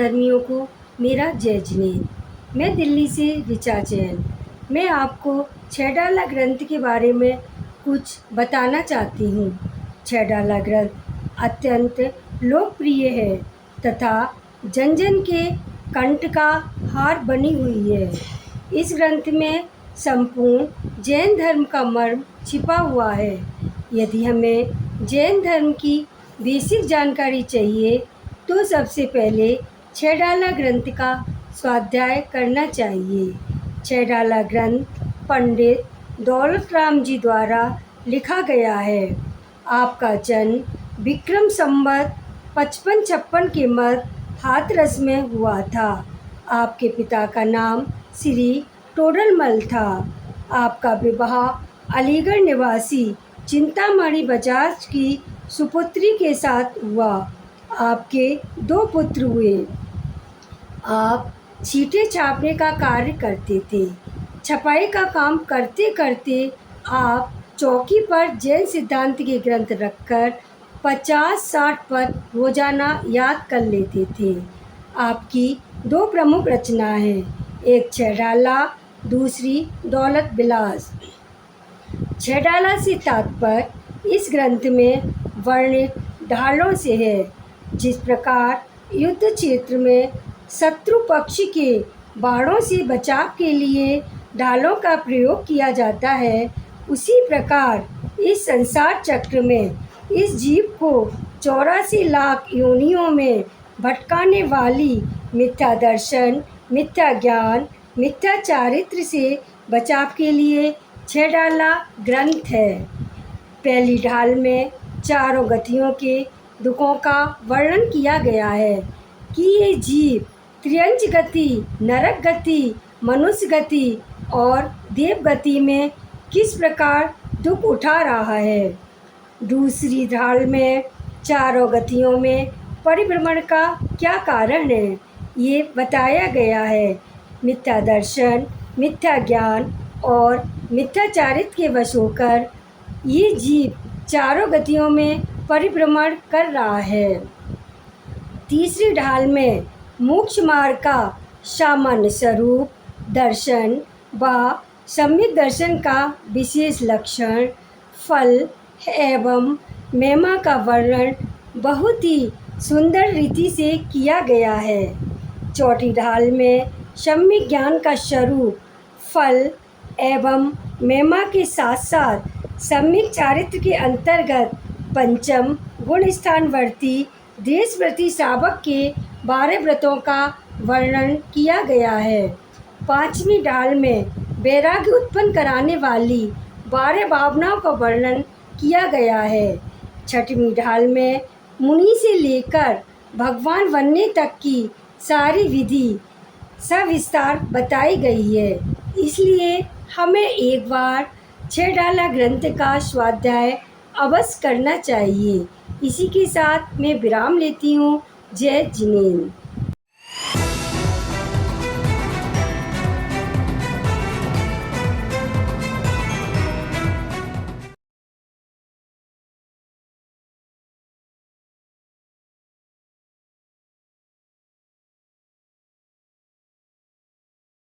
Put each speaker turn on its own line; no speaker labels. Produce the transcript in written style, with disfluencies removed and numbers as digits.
धर्मियों को मेरा जय जिनेंद्र। मैं दिल्ली से ऋचा जैन। मैं आपको छह ग्रंथ के बारे में कुछ बताना चाहती हूँ। छह ग्रंथ अत्यंत लोकप्रिय है तथा जन जन के कंठ का हार बनी हुई है। इस ग्रंथ में संपूर्ण जैन धर्म का मर्म छिपा हुआ है। यदि हमें जैन धर्म की बेसिक जानकारी चाहिए तो सबसे पहले छह ग्रंथ का स्वाध्याय करना चाहिए। छह ग्रंथ पंडित दौलत राम जी द्वारा लिखा गया है। आपका जन्म विक्रम संवत 55-56 के मध्य हाथरस में हुआ था। आपके पिता का नाम श्री टोडरमल था। आपका विवाह अलीगढ़ निवासी चिंतामणि बजाज की सुपुत्री के साथ हुआ। आपके 2 पुत्र हुए। आप चीटे छापने का कार्य करते थे। छपाई का काम करते करते आप चौकी पर जैन सिद्धांत के ग्रंथ रखकर 50-60 पद रोजाना याद कर लेते थे। आपकी 2 प्रमुख रचनाएं हैं, एक छह, दूसरी दौलत विलास। छह से तात्पर्य इस ग्रंथ में वर्णित ढालों से है। जिस प्रकार युद्ध क्षेत्र में शत्रु पक्ष के बाणों से बचाव के लिए ढालों का प्रयोग किया जाता है, उसी प्रकार इस संसार चक्र में इस जीव को 84 लाख योनियों में भटकाने वाली मिथ्या दर्शन, मिथ्या ज्ञान, मिथ्या चारित्र से बचाव के लिए छह ग्रंथ है। पहली ढाल में 4 गतियों के दुखों का वर्णन किया गया है कि ये जीव त्रियंच गति, नरक गति, मनुष्य गति और देव गति में किस प्रकार दुख उठा रहा है। दूसरी ढाल में 4 गतियों में परिभ्रमण का क्या कारण है, ये बताया गया है। मिथ्या दर्शन, मिथ्या ज्ञान और मिथ्या चारित्र के वश होकर ये जीव 4 गतियों में परिभ्रमण कर रहा है। तीसरी ढाल में मोक्ष मार्ग का सामान्य स्वरूप, दर्शन व सम्यक दर्शन का विशेष लक्षण, फल एवं महिमा का वर्णन बहुत ही सुंदर रीति से किया गया है। चौथी ढाल में सम्यक ज्ञान का स्वरूप, फल एवं महिमा के साथ साथ सम्यक चारित्र के अंतर्गत पंचम गुण स्थानवर्ती देश प्रति श्रावक के 12 व्रतों का वर्णन किया गया है। पांचवी ढाल में वैराग्य उत्पन्न कराने वाली 12 भावनाओं का वर्णन किया गया है। छठवीं ढाल में मुनि से लेकर भगवान बनने तक की सारी विधि सविस्तार बताई गई है। इसलिए हमें एक बार छह ग्रंथ का स्वाध्याय अवश्य करना चाहिए। इसी के साथ मैं विराम लेती हूँ। जय जिनेंद्र।